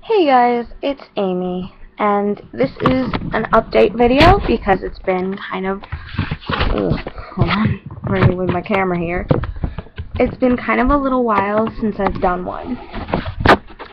Hey guys, it's Amy, and this is an update video because it's been kind of, hold on, I'm running with my camera here. It's been kind of a little while since I've done one,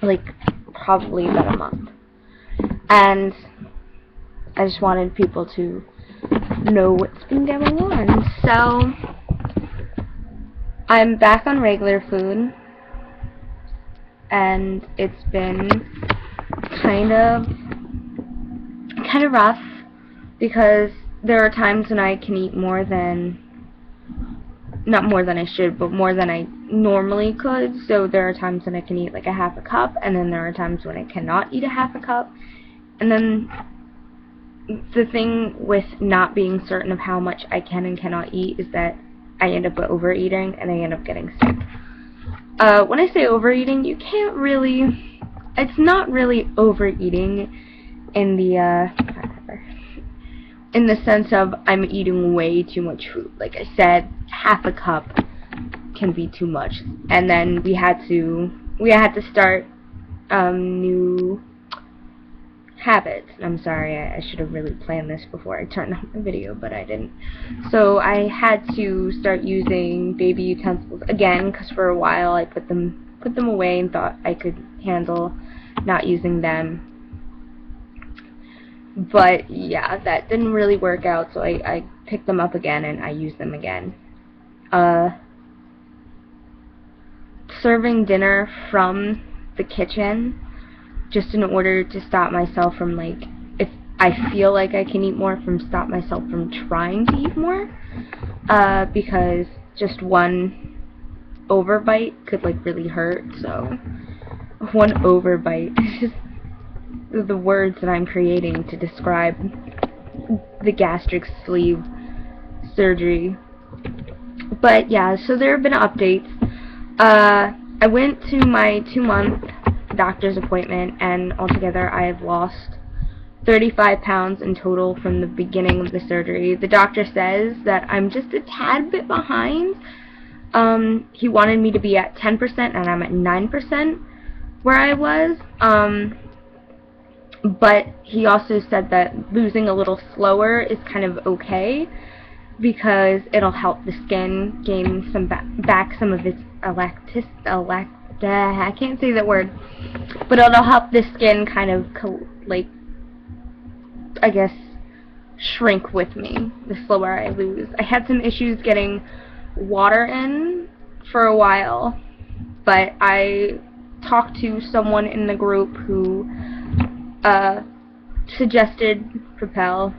like probably about a month, and I just wanted people to know what's been going on. So, I'm back on regular food, and it's been kind of rough because there are times when I can eat more than, not more than I should, but more than I normally could. So there are times when I can eat like a half a cup, and then there are times when I cannot eat a half a cup. And then the thing with not being certain of how much I can and cannot eat is that I end up overeating and I end up getting sick. When I say overeating, you can't really, it's not really overeating in the sense of I'm eating way too much food. Like I said, half a cup can be too much. And then we had to start new habits. I'm sorry, I should have really planned this before I turned on the video, but I didn't. So I had to start using baby utensils again, because for a while I put them away and thought I could handle not using them. But yeah, that didn't really work out, so I picked them up again and I used them again. Serving dinner from the kitchen, just in order to stop myself from, like, if I feel like I can eat more, stop myself from trying to eat more, because just one overbite could, like, really hurt. So one overbite is just the words that I'm creating to describe the gastric sleeve surgery. But yeah, so there have been updates. I went to my 2-month doctor's appointment, and altogether I have lost 35 pounds in total from the beginning of the surgery. The doctor says that I'm just a tad bit behind. He wanted me to be at 10%, and I'm at 9% where I was. But he also said that losing a little slower is kind of okay, because it'll help the skin gain some back some of its I can't say that word, but it'll help the skin kind of like, I guess, shrink with me the slower I lose. I had some issues getting water in for a while, but I talked to someone in the group who suggested Propel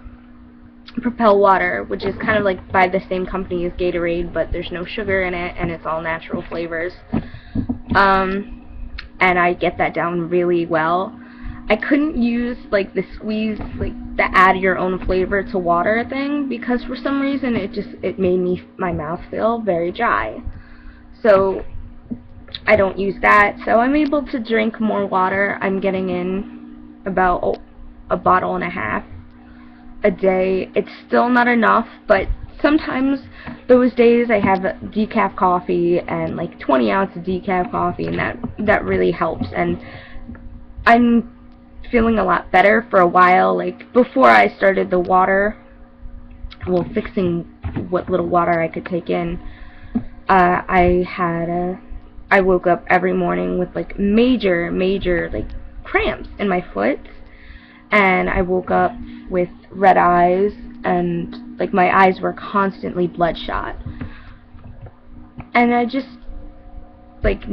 water, which is kind of like by the same company as Gatorade, but there's no sugar in it and it's all natural flavors. And I get that down really well. I couldn't use like the squeeze, like the add your own flavor to water thing, because for some reason it made my mouth feel very dry. So I don't use that. So I'm able to drink more water. I'm getting in about a bottle and a half a day. It's still not enough, but sometimes those days I have decaf coffee and like 20 ounces of decaf coffee, and that really helps. And I'm feeling a lot better for a while. Like before I started the water, well, fixing what little water I could take in, I woke up every morning with like major like cramps in my foot, and I woke up with red eyes, and like my eyes were constantly bloodshot. And I just like,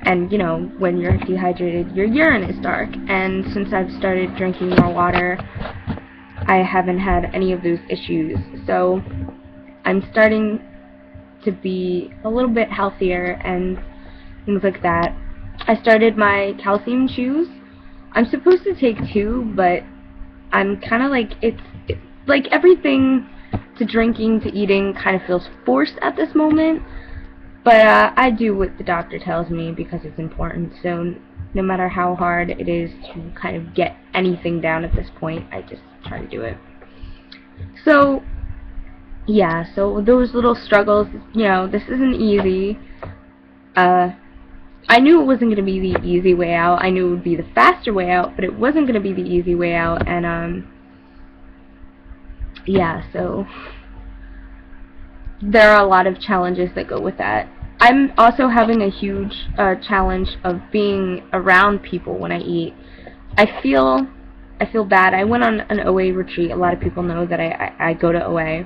and you know, when you're dehydrated, your urine is dark, and since I've started drinking more water, I haven't had any of those issues. So I'm starting to be a little bit healthier and things like that. I started my calcium chews. I'm supposed to take 2, but I'm kind of like, it's like everything to drinking to eating kind of feels forced at this moment. But I do what the doctor tells me because it's important. So no matter how hard it is to kind of get anything down at this point, I just try to do it. So yeah, so those little struggles, you know, this isn't easy. I knew it wasn't going to be the easy way out. I knew it would be the faster way out, but it wasn't going to be the easy way out. And yeah, so there are a lot of challenges that go with that. I'm also having a huge challenge of being around people when I eat. I feel bad. I went on an OA retreat. A lot of people know that I go to OA.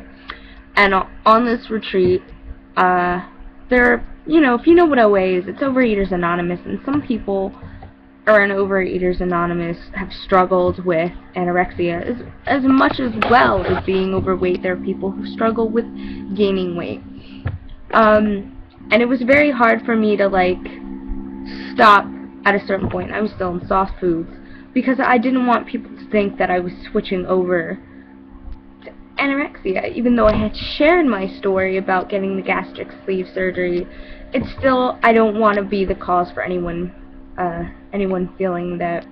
And on this retreat, there, you know, if you know what OA is, it's Overeaters Anonymous, and some people are in Overeaters Anonymous have struggled with anorexia as much as well as being overweight. There are people who struggle with gaining weight. And it was very hard for me to, like, stop at a certain point. I was still in soft foods because I didn't want people to think that I was switching over to anorexia. Even though I had shared my story about getting the gastric sleeve surgery, it's still, I don't want to be the cause for anyone feeling that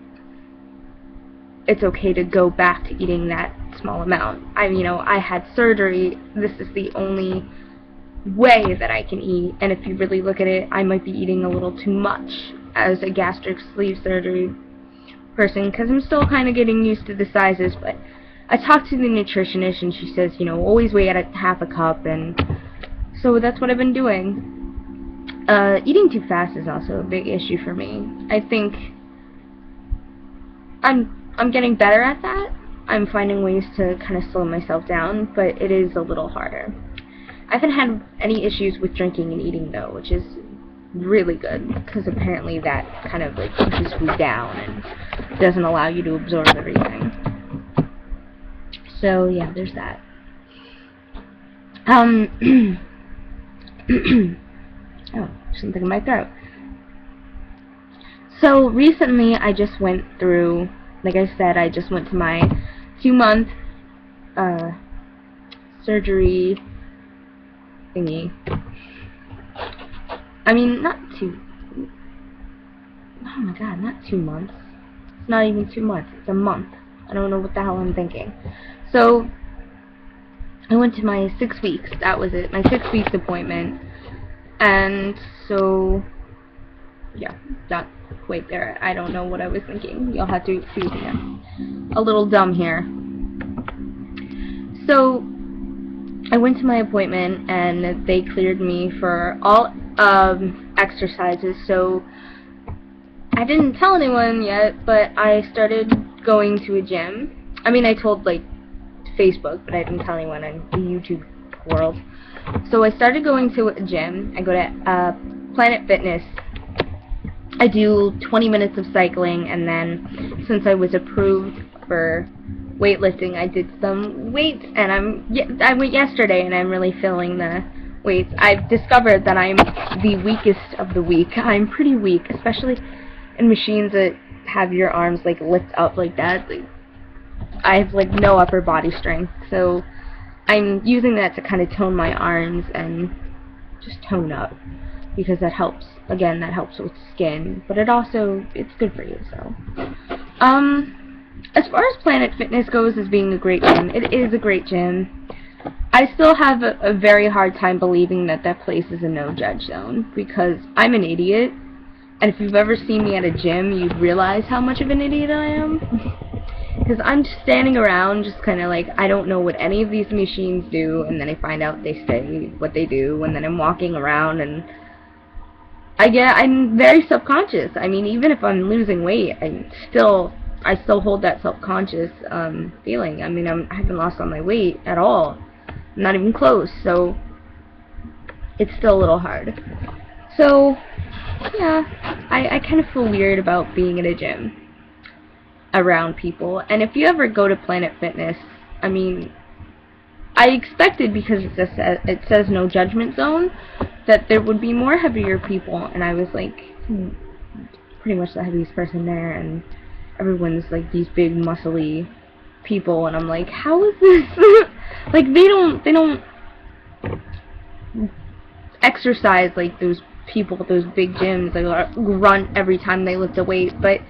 it's okay to go back to eating that small amount. I had surgery. This is the only way that I can eat, and if you really look at it, I might be eating a little too much as a gastric sleeve surgery person, because I'm still kind of getting used to the sizes. But I talked to the nutritionist, and she says, always weigh at half a cup, and so that's what I've been doing. Eating too fast is also a big issue for me. I think I'm getting better at that. I'm finding ways to kind of slow myself down, but it is a little harder. I haven't had any issues with drinking and eating, though, which is really good, because apparently that kind of, like, pushes food down and doesn't allow you to absorb everything. So, yeah, there's that. Oh, something in my throat. So, recently I just went through, like I said, I just went to my 2-month surgery thingy. I mean, not 2. Oh my god, not 2 months. It's not even 2 months. It's a month. I don't know what the hell I'm thinking. So, I went to my 6 weeks. That was it. My 6 weeks appointment. And so, yeah, that, wait there. I don't know what I was thinking. You'll have to excuse me. I'm a little dumb here. So, I went to my appointment, and they cleared me for all exercises. So, I didn't tell anyone yet, but I started going to a gym. I mean, I told, like, Facebook, but I didn't tell anyone in the YouTube world. So I started going to a gym. I go to Planet Fitness. I do 20 minutes of cycling, and then since I was approved for weightlifting, I did some weights, and I went yesterday, and I'm really feeling the weights. I've discovered that I'm the weakest of the weak. I'm pretty weak, especially in machines that have your arms, like, lift up like that. Like, I have, like, no upper body strength, so I'm using that to kind of tone my arms and just tone up, because that helps. Again, that helps with skin, but it's good for you. So, as far as Planet Fitness goes as being a great gym, it is a great gym. I still have a very hard time believing that that place is a no-judge zone, because I'm an idiot, and if you've ever seen me at a gym, you'd realize how much of an idiot I am. Because I'm just standing around, just kind of like, I don't know what any of these machines do, and then I find out they say what they do, and then I'm walking around, and I'm very self-conscious. I mean, even if I'm losing weight, I still hold that self-conscious feeling. I mean, I haven't lost all my weight at all. I'm not even close, so it's still a little hard. So, yeah, I kind of feel weird about being in a gym around people. And if you ever go to Planet Fitness, I mean, I expected, because it says no judgment zone, that there would be more heavier people, and I was like, pretty much the heaviest person there, and everyone's like these big muscly people, and I'm like, how is this? Like, they don't exercise like those people with those big gyms. They grunt every time they lift a weight. But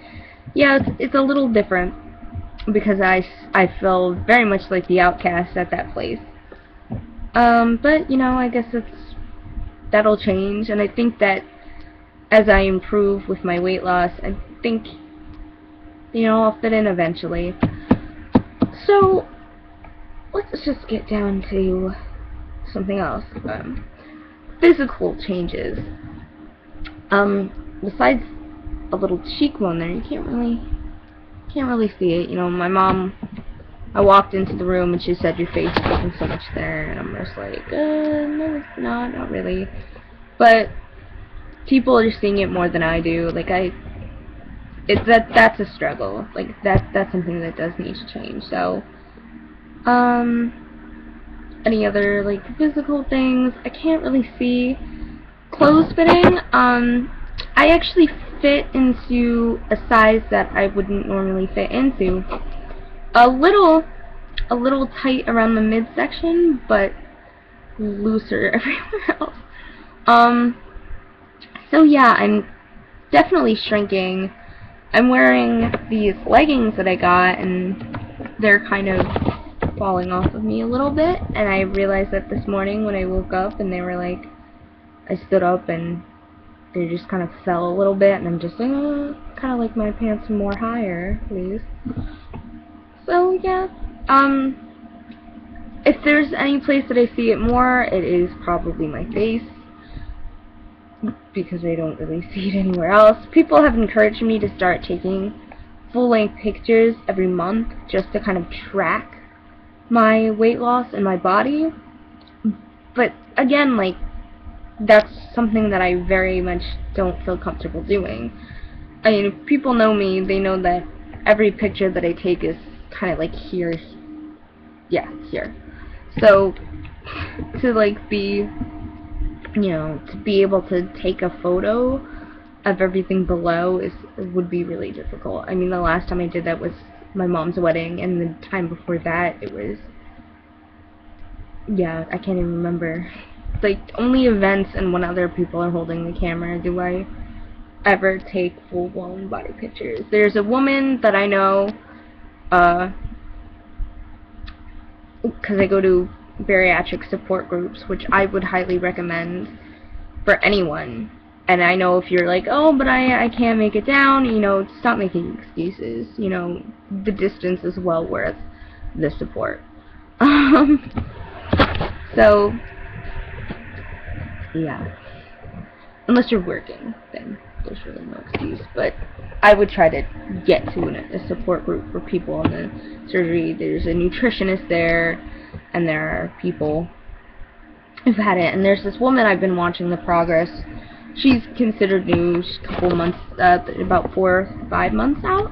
yeah, it's a little different, because I feel very much like the outcast at that place. But I guess that'll change, and I think that as I improve with my weight loss, I think, I'll fit in eventually. So, let's just get down to something else. Physical changes. Besides a little cheekbone there, you can't really see it. My mom, I walked into the room and she said, "Your face is looking so much thinner," and I'm just like, no, it's not really. But people are seeing it more than I do. Like, that's a struggle. Like, that's something that does need to change. So, any other, like, physical things? I can't really see. Clothes fitting, I actually fit into a size that I wouldn't normally fit into. A little tight around the midsection, but looser everywhere else. So yeah, I'm definitely shrinking. I'm wearing these leggings that I got, and they're kind of falling off of me a little bit, and I realized that this morning when I woke up, and they were like, I stood up and they just kind of fell a little bit, and I'm just like, kind of like my pants more higher, please. So yeah, if there's any place that I see it more, it is probably my face, because I don't really see it anywhere else. People have encouraged me to start taking full-length pictures every month just to kind of track my weight loss and my body. But again, like, that's something that I very much don't feel comfortable doing. I mean, if people know me, they know that every picture that I take is kind of like here. Yeah, here. So, to like be, to be able to take a photo of everything below would be really difficult. I mean, the last time I did that was my mom's wedding, and the time before that, it was, yeah, I can't even remember. Like, only events and when other people are holding the camera do I ever take full-blown body pictures. There's a woman that I know, because I go to bariatric support groups, which I would highly recommend for anyone. And I know if you're like, oh, but I can't make it down, stop making excuses. The distance is well worth the support. So, yeah. Unless you're working, then there's really no excuse. But I would try to get to a support group for people in the surgery. There's a nutritionist there, and there are people who've had it. And there's this woman I've been watching the progress. She's considered new. She's a couple months, about 4 or 5 months out,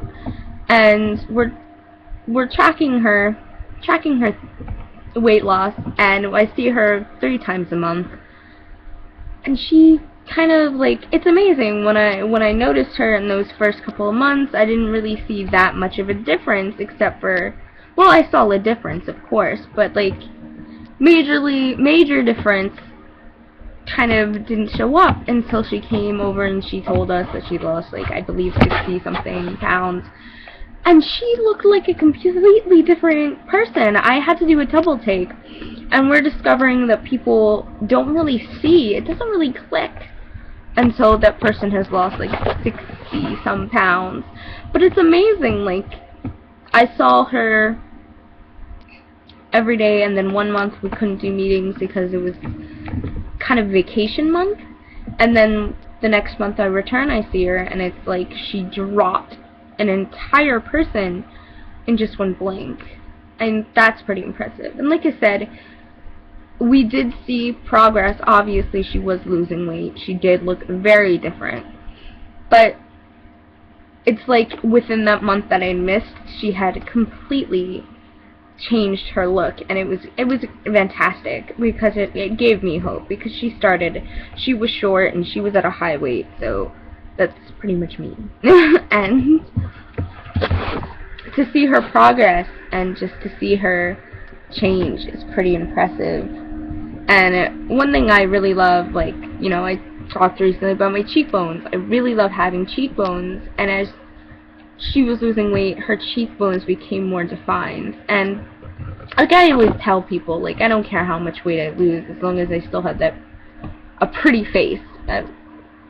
and we're tracking her weight loss, and I see her 3 times a month, and she kind of, like, it's amazing. When I noticed her in those first couple of months, I didn't really see that much of a difference, except for, well, I saw a difference, of course, but, like, major difference kind of didn't show up until she came over and she told us that she lost, like, I believe 60-something pounds. And she looked like a completely different person. I had to do a double take. And we're discovering that people don't really see, it doesn't really click until that person has lost like 60-some pounds. But it's amazing, like, I saw her every day, and then one month we couldn't do meetings because it was kind of vacation month. And then the next month I return, I see her, and it's like she dropped an entire person in just one blink, and that's pretty impressive. And like I said, we did see progress. Obviously she was losing weight, she did look very different, but it's like within that month that I missed, she had completely changed her look, and it was fantastic, because it gave me hope, because she was short and she was at a high weight, so that's pretty much me. And to see her progress and just to see her change is pretty impressive. And one thing I really love, like, I talked recently about my cheekbones. I really love having cheekbones, and as she was losing weight, her cheekbones became more defined. And like I always tell people, like, I don't care how much weight I lose as long as I still have a pretty face.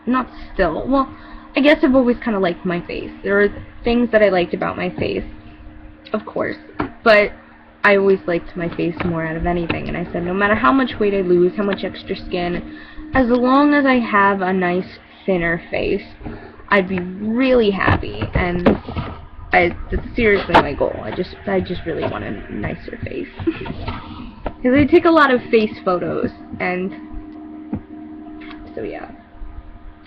not still, well, I guess I've always kind of liked my face. There were things that I liked about my face, of course, but I always liked my face more out of anything, and I said no matter how much weight I lose, how much extra skin, as long as I have a nice thinner face, I'd be really happy, and that's seriously my goal. I just really want a nicer face. Because I take a lot of face photos, and so yeah.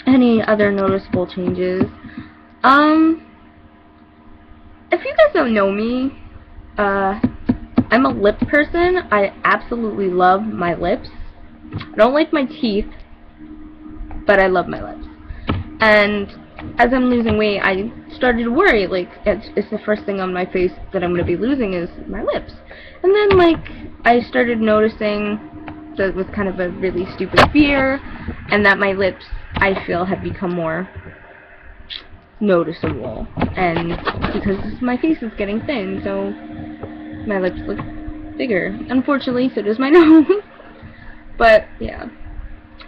Any other noticeable changes? If you guys don't know me, I'm a lip person. I absolutely love my lips. I don't like my teeth, but I love my lips. And as I'm losing weight, I started to worry, like, it's the first thing on my face that I'm going to be losing is my lips. And then, like, I started noticing that it was kind of a really stupid fear, and that my lips, I feel, have become more noticeable. And because my face is getting thin, so my lips look bigger. Unfortunately, so does my nose. But, yeah.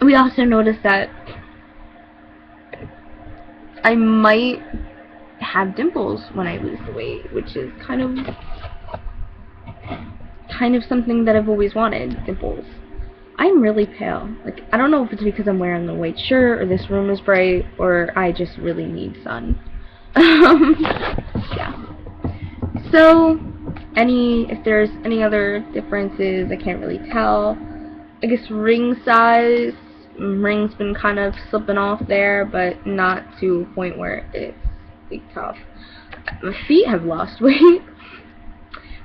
We also noticed that I might have dimples when I lose the weight, which is kind of something that I've always wanted, dimples. I'm really pale. Like, I don't know if it's because I'm wearing a white shirt, or this room is bright, or I just really need sun. Yeah. So, if there's any other differences, I can't really tell. I guess ring size. Ring's been kind of slipping off there, but not to a point where it's big tough. My feet have lost weight,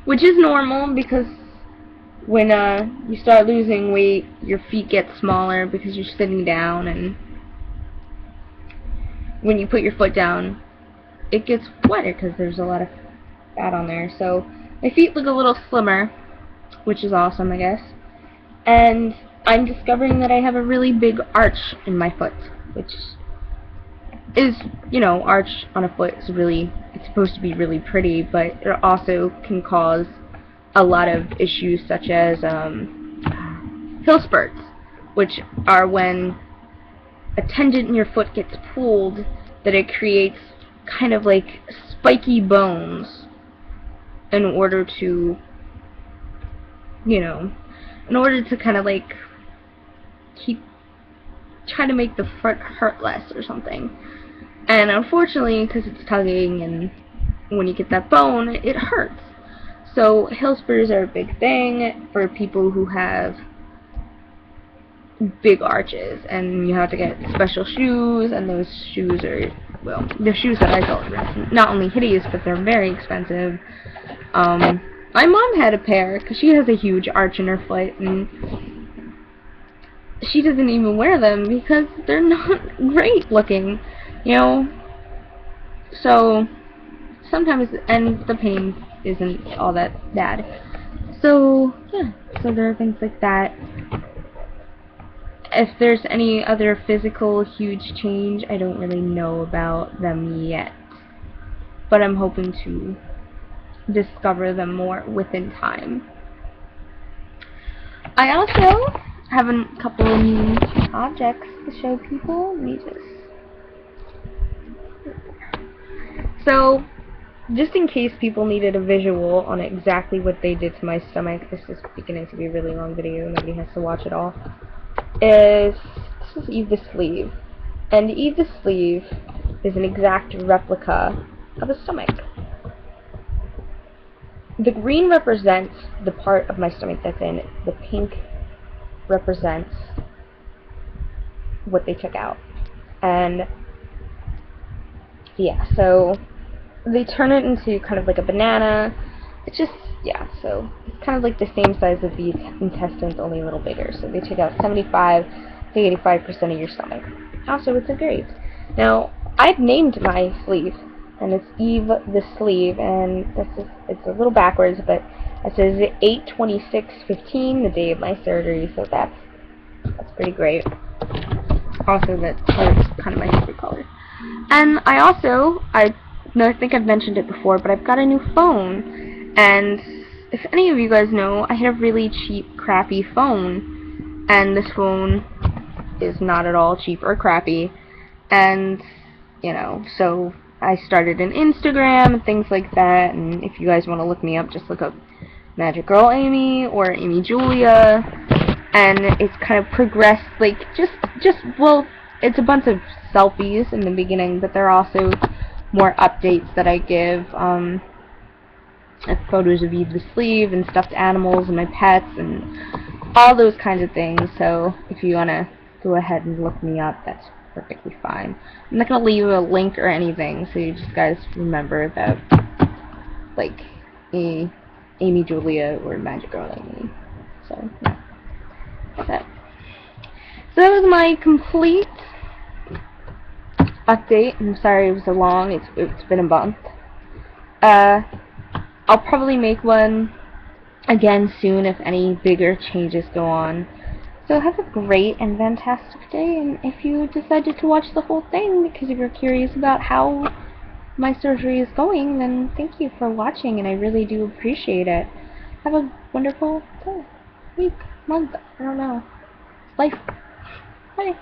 which is normal because when you start losing weight, your feet get smaller because you're sitting down, and when you put your foot down, it gets wetter because there's a lot of fat on there. So my feet look a little slimmer, which is awesome, I guess. And I'm discovering that I have a really big arch in my foot, which is, you know, arch on a foot is really, it's supposed to be really pretty, but it also can cause a lot of issues such as hill spurts, which are when a tendon in your foot gets pulled, that it creates kind of like spiky bones in order to, you know, in order to kind of like try to make the foot hurt less or something. And unfortunately, because it's tugging, and when you get that bone, it hurts. So hill spurs are a big thing for people who have big arches, and you have to get special shoes, and those shoes are, well, the shoes that I got were not only hideous, but they're very expensive. My mom had a pair, because she has a huge arch in her foot, and she doesn't even wear them because they're not great looking, you know. So sometimes, and the pain isn't all that bad. So yeah, so there are things like that. If there's any other physical huge change, I don't really know about them yet, but I'm hoping to discover them more within time. I also have a couple of new objects to show people. Let me so, just in case people needed a visual on exactly what they did to my stomach, this is beginning to be a really long video, nobody has to watch it all, this is Eve the Sleeve. And Eve the Sleeve is an exact replica of a stomach. The green represents the part of my stomach that's in, the pink represents what they took out. And yeah, so they turn it into kind of like a banana. It's just, yeah, so it's kind of like the same size as the intestines, only a little bigger. So they take out 75 to 85% of your stomach. Also, it's a grape. Now, I've named my sleeve, and it's Eve the Sleeve, and it's a little backwards, but it says 8/26/15, the day of my surgery, so that's pretty great. Also, that color is kind of my favorite color. And I think I've mentioned it before, but I've got a new phone, and if any of you guys know, I had a really cheap, crappy phone, and this phone is not at all cheap or crappy, And, you know, so I started an Instagram and things like that, and if you guys want to look me up, just look up Magic Girl Amy or Amy Julia, and it's kind of progressed, like, well, it's a bunch of selfies in the beginning, but there are also more updates that I give, photos of Eve the Sleeve and stuffed animals and my pets and all those kinds of things. So if you want to go ahead and look me up, that's perfectly fine. I'm not going to leave a link or anything, so you just guys remember that, like, Amy Julia or Magic Girl Amy. So, yeah. So that was my complete update. I'm sorry it was so long. It's been a month. I'll probably make one again soon if any bigger changes go on. So have a great and fantastic day, and if you decided to watch the whole thing because you're curious about how my surgery is going, then thank you for watching, and I really do appreciate it. Have a wonderful day, week, month, I don't know, life. Bye.